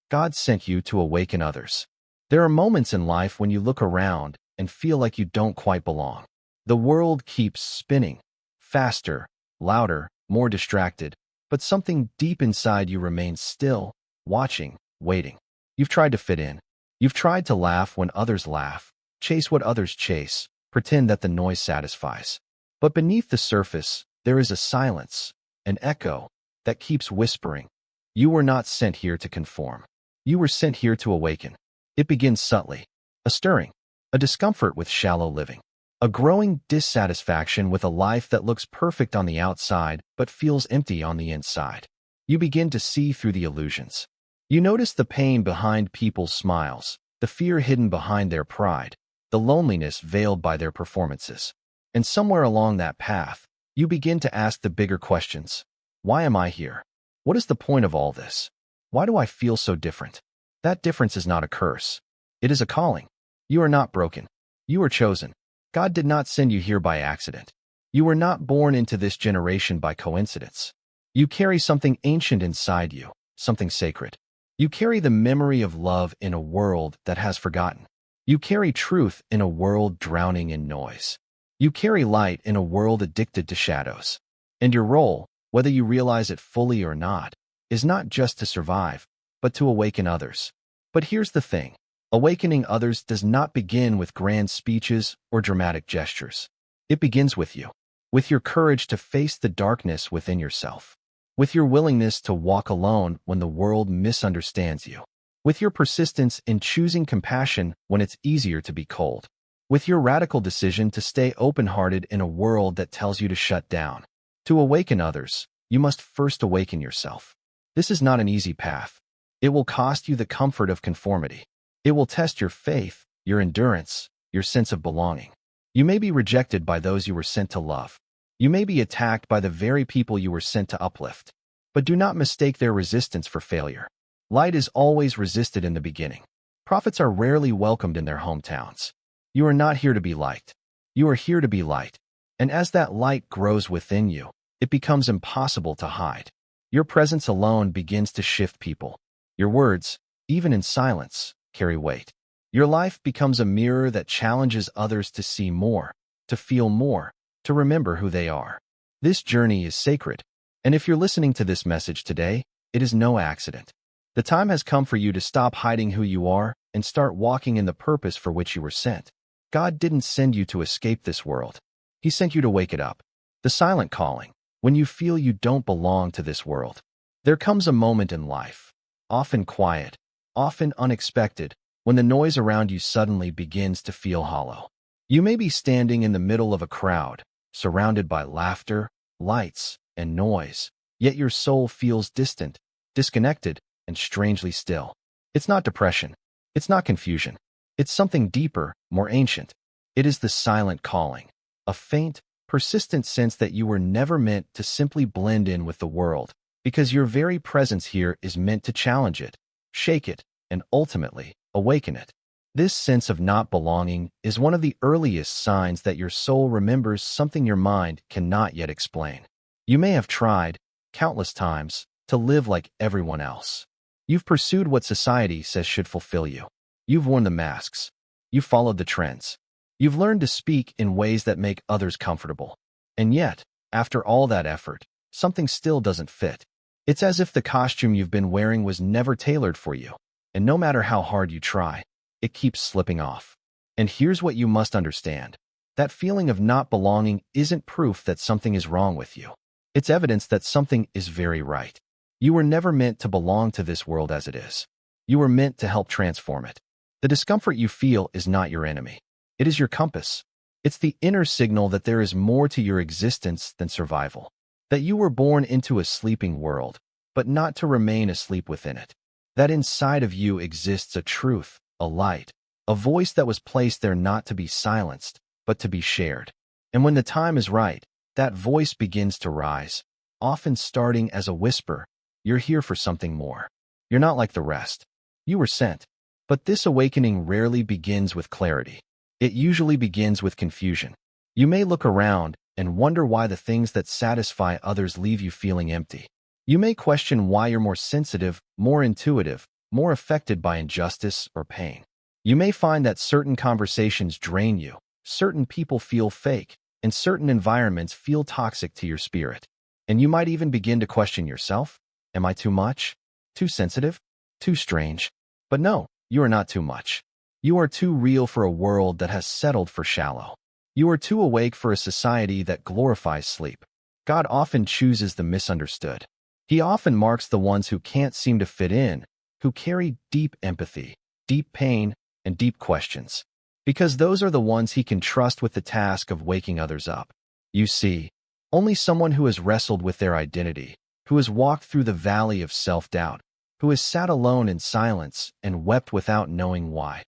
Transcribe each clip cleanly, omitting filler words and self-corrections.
God sent you to awaken others. There are moments in life when you look around and feel like you don't quite belong. The world keeps spinning, faster, louder, more distracted, but something deep inside you remains still, watching, waiting. You've tried to fit in. You've tried to laugh when others laugh, chase what others chase, pretend that the noise satisfies. But beneath the surface, there is a silence, an echo, that keeps whispering. You were not sent here to conform. You were sent here to awaken. It begins subtly, a stirring, a discomfort with shallow living, a growing dissatisfaction with a life that looks perfect on the outside but feels empty on the inside. You begin to see through the illusions. You notice the pain behind people's smiles, the fear hidden behind their pride, the loneliness veiled by their performances. And somewhere along that path, you begin to ask the bigger questions. Why am I here? What is the point of all this? Why do I feel so different? That difference is not a curse. It is a calling. You are not broken. You are chosen. God did not send you here by accident. You were not born into this generation by coincidence. You carry something ancient inside you, something sacred. You carry the memory of love in a world that has forgotten. You carry truth in a world drowning in noise. You carry light in a world addicted to shadows. And your role, whether you realize it fully or not, is not just to survive, but to awaken others. But here's the thing. Awakening others does not begin with grand speeches or dramatic gestures. It begins with you, with your courage to face the darkness within yourself, with your willingness to walk alone when the world misunderstands you, with your persistence in choosing compassion when it's easier to be cold, with your radical decision to stay open-hearted in a world that tells you to shut down. To awaken others, you must first awaken yourself. This is not an easy path. It will cost you the comfort of conformity. It will test your faith, your endurance, your sense of belonging. You may be rejected by those you were sent to love. You may be attacked by the very people you were sent to uplift. But do not mistake their resistance for failure. Light is always resisted in the beginning. Prophets are rarely welcomed in their hometowns. You are not here to be liked. You are here to be light. And as that light grows within you, it becomes impossible to hide. Your presence alone begins to shift people. Your words, even in silence, carry weight. Your life becomes a mirror that challenges others to see more, to feel more, to remember who they are. This journey is sacred, and if you're listening to this message today, it is no accident. The time has come for you to stop hiding who you are and start walking in the purpose for which you were sent. God didn't send you to escape this world. He sent you to wake it up. The silent calling, when you feel you don't belong to this world. There comes a moment in life, often quiet, often unexpected, when the noise around you suddenly begins to feel hollow. You may be standing in the middle of a crowd, surrounded by laughter, lights, and noise, yet your soul feels distant, disconnected, and strangely still. It's not depression. It's not confusion. It's something deeper, more ancient. It is the silent calling, a faint, persistent sense that you were never meant to simply blend in with the world, because your very presence here is meant to challenge it, shake it, and ultimately, awaken it. This sense of not belonging is one of the earliest signs that your soul remembers something your mind cannot yet explain. You may have tried, countless times, to live like everyone else. You've pursued what society says should fulfill you. You've worn the masks. You've followed the trends. You've learned to speak in ways that make others comfortable. And yet, after all that effort, something still doesn't fit. It's as if the costume you've been wearing was never tailored for you. And no matter how hard you try, it keeps slipping off. And here's what you must understand. That feeling of not belonging isn't proof that something is wrong with you. It's evidence that something is very right. You were never meant to belong to this world as it is. You were meant to help transform it. The discomfort you feel is not your enemy. It is your compass. It's the inner signal that there is more to your existence than survival. That you were born into a sleeping world, but not to remain asleep within it. That inside of you exists a truth, a light, a voice that was placed there not to be silenced, but to be shared. And when the time is right, that voice begins to rise, often starting as a whisper. You're here for something more. You're not like the rest. You were sent. But this awakening rarely begins with clarity. It usually begins with confusion. You may look around and wonder why the things that satisfy others leave you feeling empty. You may question why you're more sensitive, more intuitive, more affected by injustice or pain. You may find that certain conversations drain you, certain people feel fake, and certain environments feel toxic to your spirit. And you might even begin to question yourself. Am I too much? Too sensitive? Too strange? But no, you are not too much. You are too real for a world that has settled for shallow. You are too awake for a society that glorifies sleep. God often chooses the misunderstood. He often marks the ones who can't seem to fit in, who carry deep empathy, deep pain, and deep questions. Because those are the ones he can trust with the task of waking others up. You see, only someone who has wrestled with their identity, who has walked through the valley of self-doubt, who has sat alone in silence and wept without knowing why.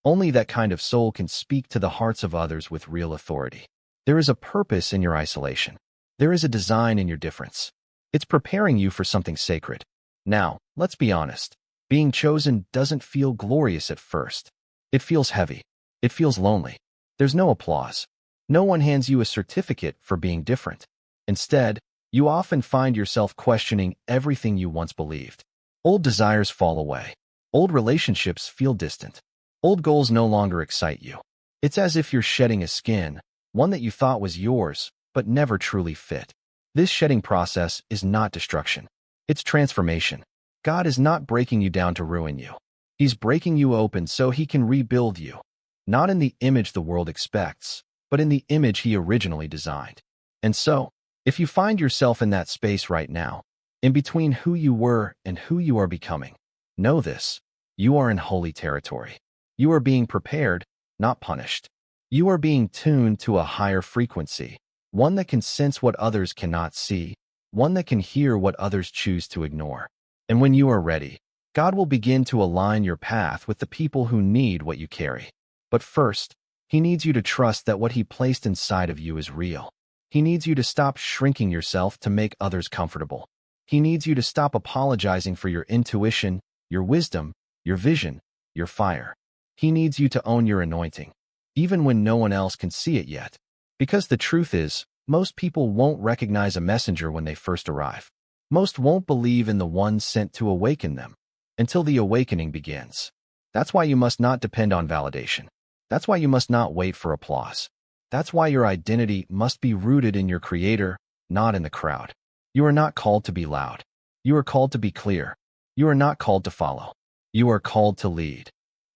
Only that kind of soul can speak to the hearts of others with real authority. There is a purpose in your isolation. There is a design in your difference. It's preparing you for something sacred. Now, let's be honest. Being chosen doesn't feel glorious at first. It feels heavy. It feels lonely. There's no applause. No one hands you a certificate for being different. Instead, you often find yourself questioning everything you once believed. Old desires fall away. Old relationships feel distant. Old goals no longer excite you. It's as if you're shedding a skin, one that you thought was yours, but never truly fit. This shedding process is not destruction. It's transformation. God is not breaking you down to ruin you. He's breaking you open so he can rebuild you. Not in the image the world expects, but in the image he originally designed. And so, if you find yourself in that space right now, in between who you were and who you are becoming, know this: you are in holy territory. You are being prepared, not punished. You are being tuned to a higher frequency, one that can sense what others cannot see, one that can hear what others choose to ignore. And when you are ready, God will begin to align your path with the people who need what you carry. But first, he needs you to trust that what he placed inside of you is real. He needs you to stop shrinking yourself to make others comfortable. He needs you to stop apologizing for your intuition, your wisdom, your vision, your fire. He needs you to own your anointing, even when no one else can see it yet. Because the truth is, most people won't recognize a messenger when they first arrive. Most won't believe in the one sent to awaken them until the awakening begins. That's why you must not depend on validation. That's why you must not wait for applause. That's why your identity must be rooted in your Creator, not in the crowd. You are not called to be loud. You are called to be clear. You are not called to follow. You are called to lead.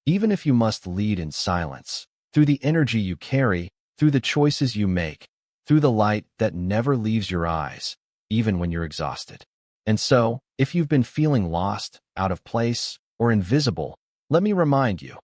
Even if you must lead in silence, through the energy you carry, through the choices you make, through the light that never leaves your eyes, even when you're exhausted. And so, if you've been feeling lost, out of place, or invisible, let me remind you,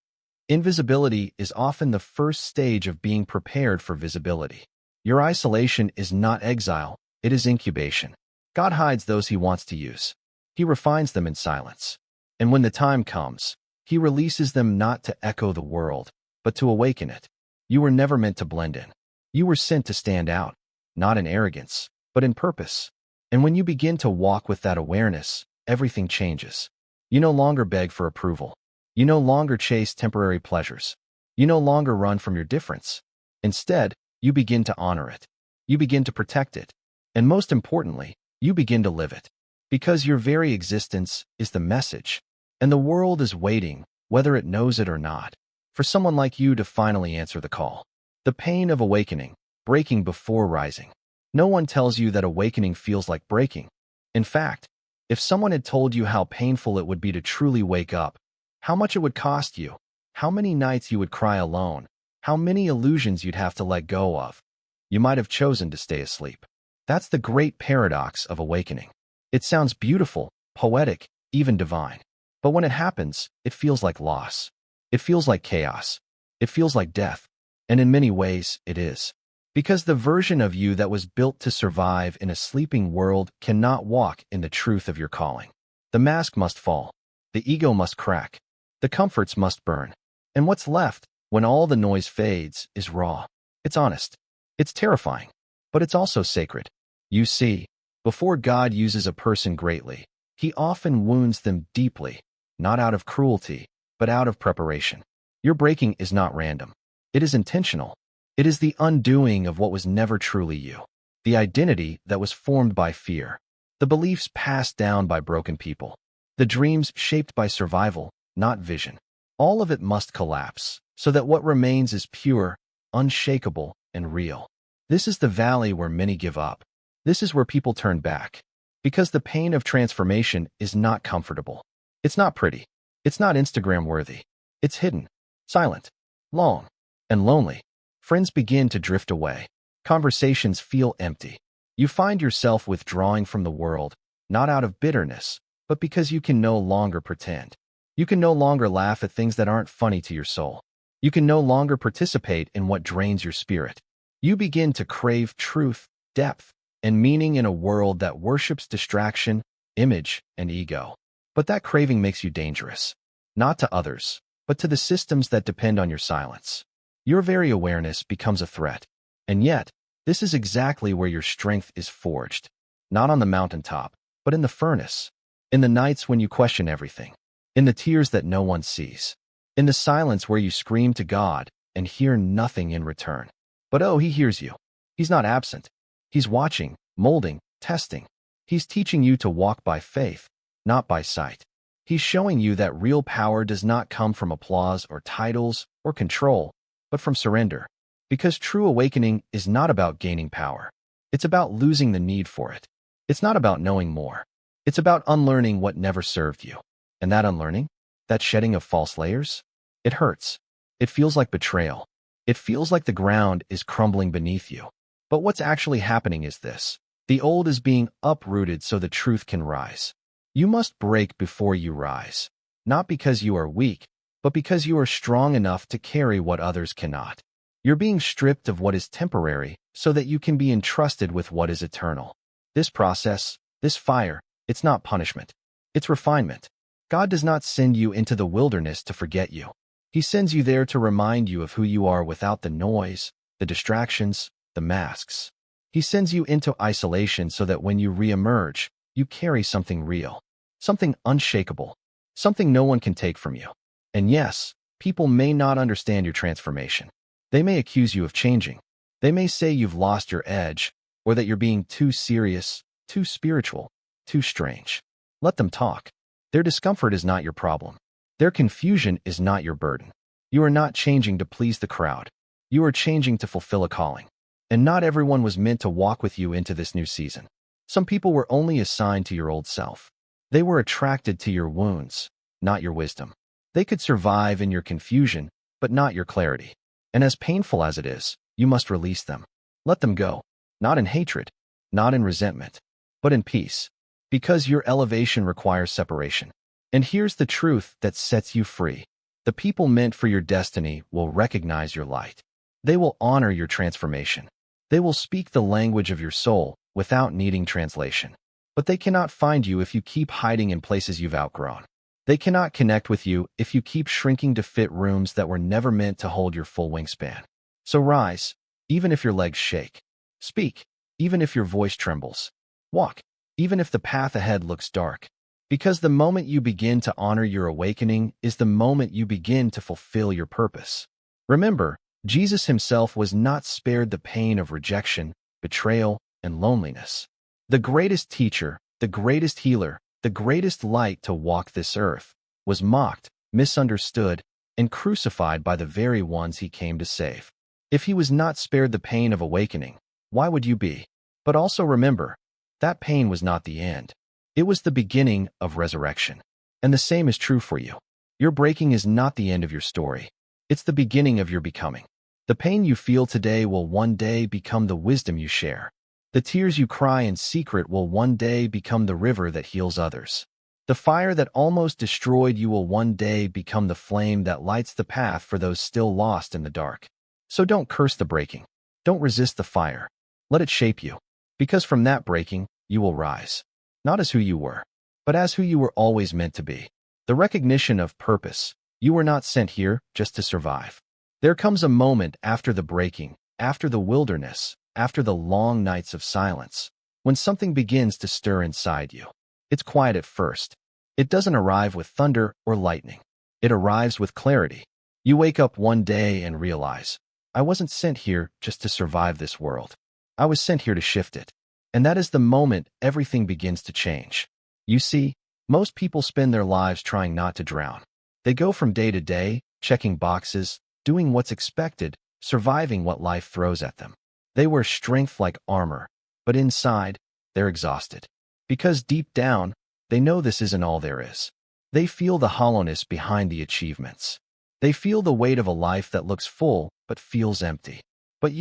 invisibility is often the first stage of being prepared for visibility. Your isolation is not exile, it is incubation. God hides those he wants to use. He refines them in silence. And when the time comes, he releases them not to echo the world, but to awaken it. You were never meant to blend in. You were sent to stand out, not in arrogance, but in purpose. And when you begin to walk with that awareness, everything changes. You no longer beg for approval. You no longer chase temporary pleasures. You no longer run from your difference. Instead, you begin to honor it. You begin to protect it. And most importantly, you begin to live it. Because your very existence is the message. And the world is waiting, whether it knows it or not, for someone like you to finally answer the call. The pain of awakening, breaking before rising. No one tells you that awakening feels like breaking. In fact, if someone had told you how painful it would be to truly wake up, how much it would cost you, how many nights you would cry alone, how many illusions you'd have to let go of, you might have chosen to stay asleep. That's the great paradox of awakening. It sounds beautiful, poetic, even divine. But when it happens, it feels like loss. It feels like chaos. It feels like death. And in many ways, it is. Because the version of you that was built to survive in a sleeping world cannot walk in the truth of your calling. The mask must fall. The ego must crack. The comforts must burn. And what's left, when all the noise fades, is raw. It's honest. It's terrifying. But it's also sacred. You see, before God uses a person greatly, he often wounds them deeply, not out of cruelty, but out of preparation. Your breaking is not random. It is intentional. It is the undoing of what was never truly you. The identity that was formed by fear. The beliefs passed down by broken people. The dreams shaped by survival, not vision. All of it must collapse, so that what remains is pure, unshakable, and real. This is the valley where many give up. This is where people turn back. Because the pain of transformation is not comfortable. It's not pretty. It's not Instagram-worthy. It's hidden, silent, long, and lonely. Friends begin to drift away. Conversations feel empty. You find yourself withdrawing from the world, not out of bitterness, but because you can no longer pretend. You can no longer laugh at things that aren't funny to your soul. You can no longer participate in what drains your spirit. You begin to crave truth, depth, and meaning in a world that worships distraction, image, and ego. But that craving makes you dangerous. Not to others, but to the systems that depend on your silence. Your very awareness becomes a threat. And yet, this is exactly where your strength is forged. Not on the mountaintop, but in the furnace. In the nights when you question everything. In the tears that no one sees. In the silence where you scream to God and hear nothing in return. But oh, he hears you. He's not absent. He's watching, molding, testing. He's teaching you to walk by faith, not by sight. He's showing you that real power does not come from applause or titles or control, but from surrender. Because true awakening is not about gaining power. It's about losing the need for it. It's not about knowing more. It's about unlearning what never served you. And that unlearning, that shedding of false layers, it hurts. It feels like betrayal. It feels like the ground is crumbling beneath you. But what's actually happening is this. The old is being uprooted so the truth can rise. You must break before you rise. Not because you are weak, but because you are strong enough to carry what others cannot. You're being stripped of what is temporary so that you can be entrusted with what is eternal. This process, this fire, it's not punishment. It's refinement. God does not send you into the wilderness to forget you. He sends you there to remind you of who you are without the noise, the distractions, the masks. He sends you into isolation so that when you reemerge, you carry something real, something unshakable, something no one can take from you. And yes, people may not understand your transformation. They may accuse you of changing. They may say you've lost your edge, or that you're being too serious, too spiritual, too strange. Let them talk. Their discomfort is not your problem. Their confusion is not your burden. You are not changing to please the crowd. You are changing to fulfill a calling. And not everyone was meant to walk with you into this new season. Some people were only assigned to your old self. They were attracted to your wounds, not your wisdom. They could survive in your confusion, but not your clarity. And as painful as it is, you must release them. Let them go, not in hatred, not in resentment, but in peace. Because your elevation requires separation. And here's the truth that sets you free. The people meant for your destiny will recognize your light. They will honor your transformation. They will speak the language of your soul without needing translation. But they cannot find you if you keep hiding in places you've outgrown. They cannot connect with you if you keep shrinking to fit rooms that were never meant to hold your full wingspan. So rise, even if your legs shake. Speak, even if your voice trembles. Walk, even if the path ahead looks dark. Because the moment you begin to honor your awakening is the moment you begin to fulfill your purpose. Remember, Jesus himself was not spared the pain of rejection, betrayal, and loneliness. The greatest teacher, the greatest healer, the greatest light to walk this earth, was mocked, misunderstood, and crucified by the very ones he came to save. If he was not spared the pain of awakening, why would you be? But also remember, that pain was not the end. It was the beginning of resurrection. And the same is true for you. Your breaking is not the end of your story. It's the beginning of your becoming. The pain you feel today will one day become the wisdom you share. The tears you cry in secret will one day become the river that heals others. The fire that almost destroyed you will one day become the flame that lights the path for those still lost in the dark. So don't curse the breaking. Don't resist the fire. Let it shape you. Because from that breaking, you will rise. Not as who you were, but as who you were always meant to be. The recognition of purpose. You were not sent here just to survive. There comes a moment after the breaking, after the wilderness, after the long nights of silence, when something begins to stir inside you. It's quiet at first. It doesn't arrive with thunder or lightning. It arrives with clarity. You wake up one day and realize, I wasn't sent here just to survive this world. I was sent here to shift it. And that is the moment everything begins to change. You see, Most people spend their lives trying not to drown. They go from day to day, checking boxes, doing what's expected, surviving what life throws at them. They wear strength like armor, but inside, they're exhausted. Because deep down, they know this isn't all there is. They feel the hollowness behind the achievements. They feel the weight of a life that looks full but feels empty. But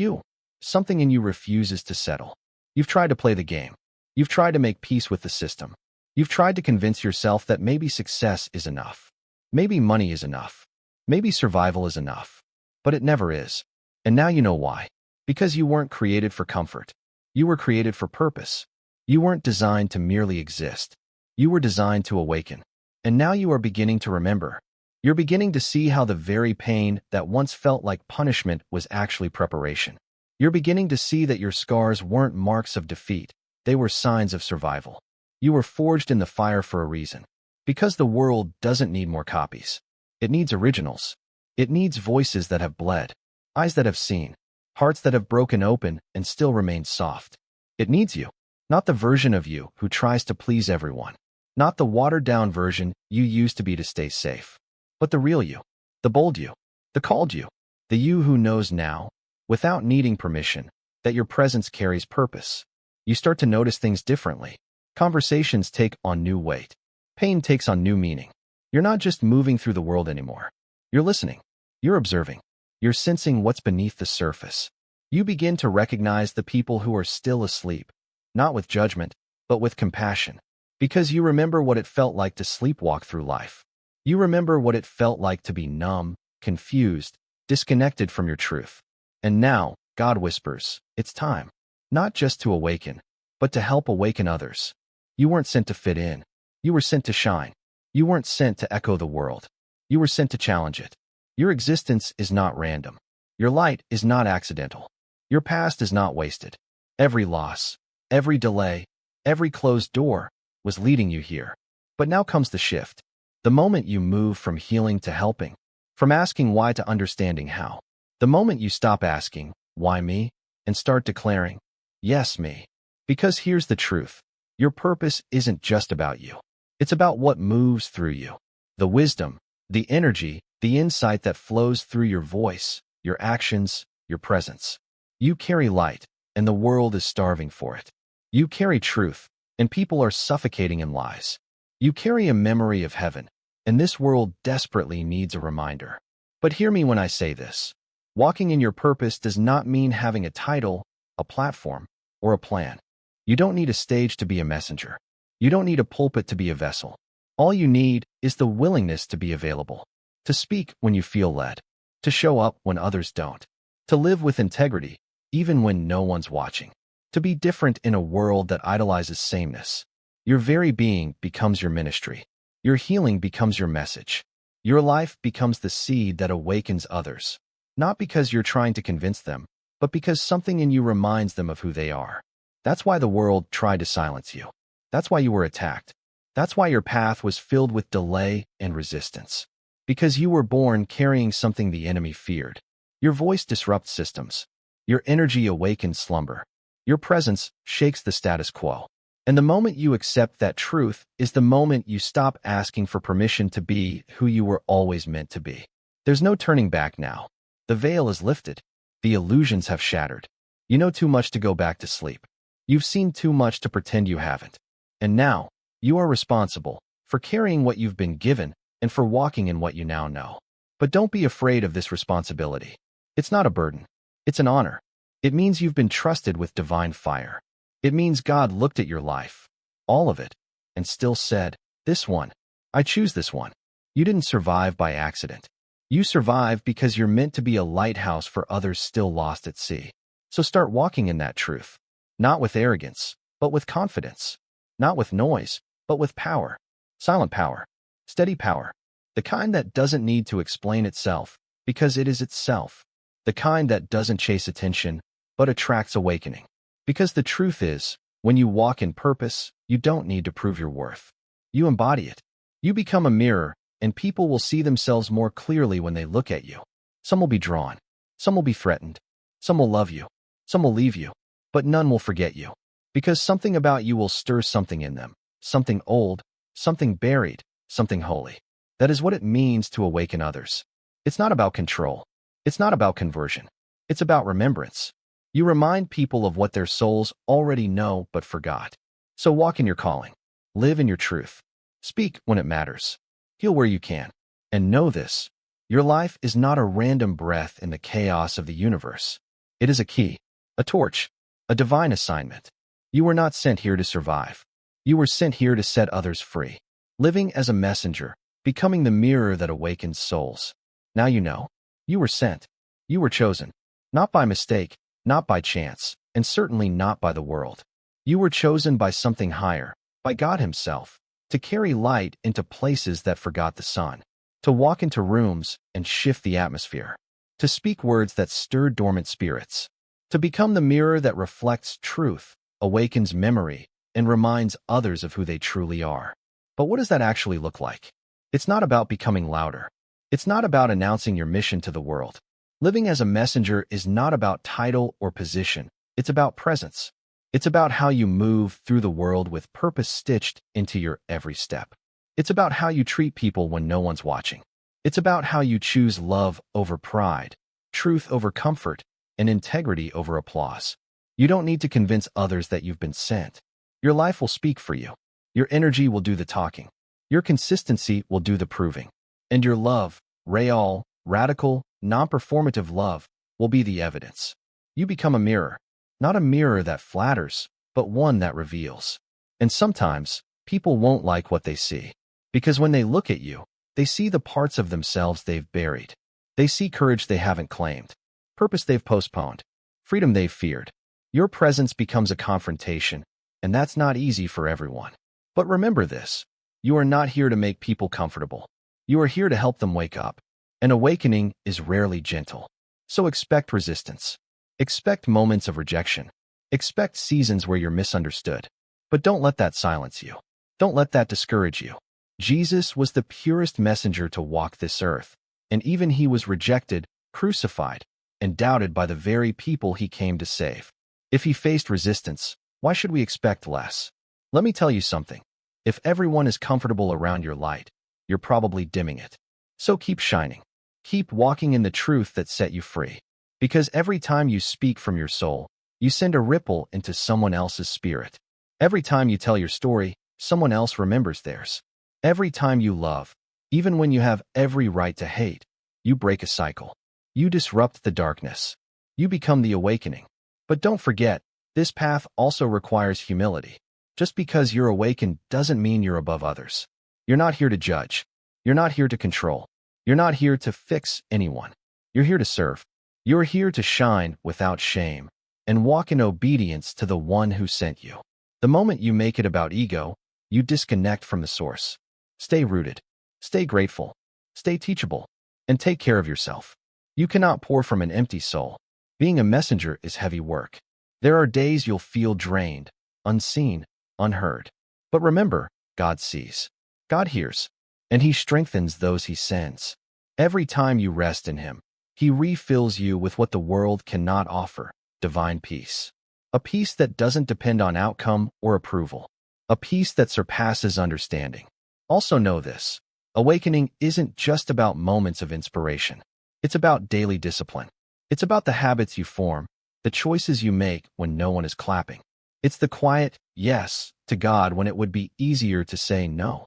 something in you refuses to settle. You've tried to play the game. You've tried to make peace with the system. You've tried to convince yourself that maybe success is enough. Maybe money is enough. Maybe survival is enough. But it never is. And now you know why. Because you weren't created for comfort. You were created for purpose. You weren't designed to merely exist. You were designed to awaken. And now you are beginning to remember. You're beginning to see how the very pain that once felt like punishment was actually preparation. You're beginning to see that your scars weren't marks of defeat. They were signs of survival. You were forged in the fire for a reason. Because the world doesn't need more copies. It needs originals. It needs voices that have bled, eyes that have seen, hearts that have broken open and still remain soft. It needs you. Not the version of you who tries to please everyone. Not the watered-down version you used to be to stay safe. But the real you. The bold you. The called you. The you who knows now, without needing permission, that your presence carries purpose. You start to notice things differently. Conversations take on new weight. Pain takes on new meaning. You're not just moving through the world anymore. You're listening. You're observing. You're sensing what's beneath the surface. You begin to recognize the people who are still asleep, not with judgment, but with compassion. Because you remember what it felt like to sleepwalk through life. You remember what it felt like to be numb, confused, disconnected from your truth. And now, God whispers, it's time. Not just to awaken, but to help awaken others. You weren't sent to fit in. You were sent to shine. You weren't sent to echo the world. You were sent to challenge it. Your existence is not random. Your light is not accidental. Your past is not wasted. Every loss, every delay, every closed door was leading you here. But now comes the shift. The moment you move from healing to helping, from asking why to understanding how. The moment you stop asking, why me, and start declaring, yes, me. Because here's the truth. Your purpose isn't just about you. It's about what moves through you. The wisdom, the energy, the insight that flows through your voice, your actions, your presence. You carry light, and the world is starving for it. You carry truth, and people are suffocating in lies. You carry a memory of heaven, and this world desperately needs a reminder. But hear me when I say this. Walking in your purpose does not mean having a title, a platform, or a plan. You don't need a stage to be a messenger. You don't need a pulpit to be a vessel. All you need is the willingness to be available, to speak when you feel led, to show up when others don't, to live with integrity, even when no one's watching, to be different in a world that idolizes sameness. Your very being becomes your ministry. Your healing becomes your message. Your life becomes the seed that awakens others, not because you're trying to convince them, but because something in you reminds them of who they are. That's why the world tried to silence you. That's why you were attacked. That's why your path was filled with delay and resistance. Because you were born carrying something the enemy feared. Your voice disrupts systems. Your energy awakens slumber. Your presence shakes the status quo. And the moment you accept that truth is the moment you stop asking for permission to be who you were always meant to be. There's no turning back now. The veil is lifted. The illusions have shattered. You know too much to go back to sleep. You've seen too much to pretend you haven't. And now, you are responsible for carrying what you've been given and for walking in what you now know. But don't be afraid of this responsibility. It's not a burden. It's an honor. It means you've been trusted with divine fire. It means God looked at your life, all of it, and still said, this one, I choose this one. You didn't survive by accident. You survived because you're meant to be a lighthouse for others still lost at sea. So start walking in that truth, not with arrogance, but with confidence, not with noise, but with power, silent power, steady power, the kind that doesn't need to explain itself because it is itself, the kind that doesn't chase attention, but attracts awakening. Because the truth is, when you walk in purpose, you don't need to prove your worth. You embody it. You become a mirror, and people will see themselves more clearly when they look at you. Some will be drawn. Some will be threatened. Some will love you. Some will leave you. But none will forget you. Because something about you will stir something in them. Something old, something buried, something holy. That is what it means to awaken others. It's not about control. It's not about conversion. It's about remembrance. You remind people of what their souls already know but forgot. So walk in your calling. Live in your truth. Speak when it matters. Heal where you can. And know this: your life is not a random breath in the chaos of the universe. It is a key, a torch, a divine assignment. You were not sent here to survive. You were sent here to set others free. Living as a messenger, becoming the mirror that awakens souls. Now you know. You were sent. You were chosen. Not by mistake, not by chance, and certainly not by the world. You were chosen by something higher, by God Himself, to carry light into places that forgot the sun, to walk into rooms and shift the atmosphere, to speak words that stir dormant spirits, to become the mirror that reflects truth, awakens memory, and reminds others of who they truly are. But what does that actually look like? It's not about becoming louder. It's not about announcing your mission to the world. Living as a messenger is not about title or position. It's about presence. It's about how you move through the world with purpose stitched into your every step. It's about how you treat people when no one's watching. It's about how you choose love over pride, truth over comfort, and integrity over applause. You don't need to convince others that you've been sent. Your life will speak for you. Your energy will do the talking. Your consistency will do the proving. And your love, real, radical, non-performative love, will be the evidence. You become a mirror. Not a mirror that flatters, but one that reveals. And sometimes, people won't like what they see. Because when they look at you, they see the parts of themselves they've buried. They see courage they haven't claimed, purpose they've postponed, freedom they've feared. Your presence becomes a confrontation, and that's not easy for everyone. But remember this: you are not here to make people comfortable. You are here to help them wake up. An awakening is rarely gentle. So expect resistance. Expect moments of rejection. Expect seasons where you're misunderstood. But don't let that silence you. Don't let that discourage you. Jesus was the purest messenger to walk this earth, and even He was rejected, crucified, and doubted by the very people He came to save. If He faced resistance, why should we expect less? Let me tell you something. If everyone is comfortable around your light, you're probably dimming it. So keep shining. Keep walking in the truth that set you free. Because every time you speak from your soul, you send a ripple into someone else's spirit. Every time you tell your story, someone else remembers theirs. Every time you love, even when you have every right to hate, you break a cycle. You disrupt the darkness. You become the awakening. But don't forget, this path also requires humility. Just because you're awakened doesn't mean you're above others. You're not here to judge. You're not here to control. You're not here to fix anyone. You're here to serve. You're here to shine without shame and walk in obedience to the one who sent you. The moment you make it about ego, you disconnect from the source. Stay rooted. Stay grateful. Stay teachable. And take care of yourself. You cannot pour from an empty soul. Being a messenger is heavy work. There are days you'll feel drained, unseen, unheard. But remember, God sees. God hears. And He strengthens those He sends. Every time you rest in Him, He refills you with what the world cannot offer: divine peace. A peace that doesn't depend on outcome or approval. A peace that surpasses understanding. Also know this: awakening isn't just about moments of inspiration. It's about daily discipline. It's about the habits you form, the choices you make when no one is clapping. It's the quiet yes to God when it would be easier to say no.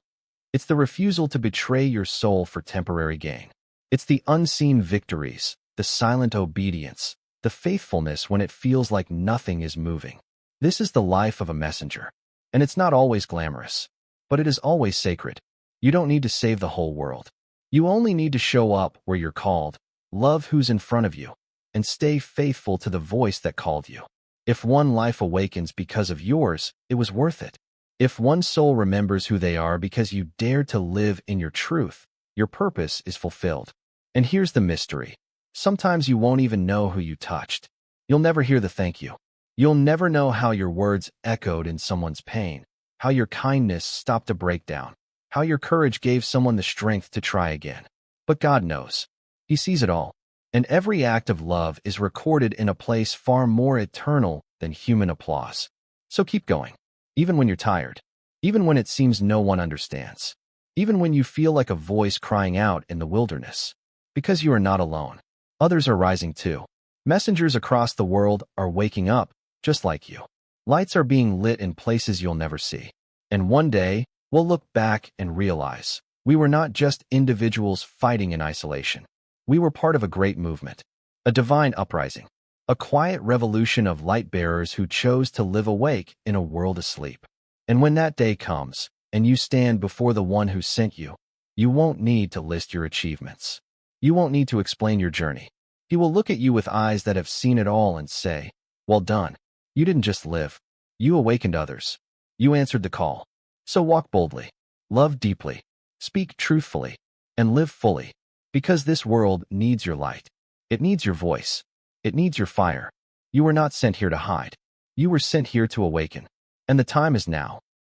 It's the refusal to betray your soul for temporary gain. It's the unseen victories, the silent obedience, the faithfulness when it feels like nothing is moving. This is the life of a messenger. And it's not always glamorous, but it is always sacred. You don't need to save the whole world. You only need to show up where you're called, love who's in front of you, and stay faithful to the voice that called you. If one life awakens because of yours, it was worth it. If one soul remembers who they are because you dared to live in your truth, your purpose is fulfilled. And here's the mystery. Sometimes you won't even know who you touched. You'll never hear the thank you. You'll never know how your words echoed in someone's pain, how your kindness stopped a breakdown, how your courage gave someone the strength to try again. But God knows. He sees it all. And every act of love is recorded in a place far more eternal than human applause. So keep going. Even when you're tired. even when it seems no one understands, even when you feel like a voice crying out in the wilderness. Because you are not alone. Others are rising too. Messengers across the world are waking up, just like you. Lights are being lit in places you'll never see. And one day, we'll look back and realize we were not just individuals fighting in isolation. We were part of a great movement, a divine uprising, a quiet revolution of light bearers who chose to live awake in a world asleep. And when that day comes, and you stand before the one who sent you, you won't need to list your achievements. You won't need to explain your journey. He will look at you with eyes that have seen it all and say, "Well done. You didn't just live. You awakened others. You answered the call. So walk boldly, love deeply, speak truthfully, and live fully, because this world needs your light. It needs your voice. It needs your fire. You were not sent here to hide. You were sent here to awaken. And the time is now.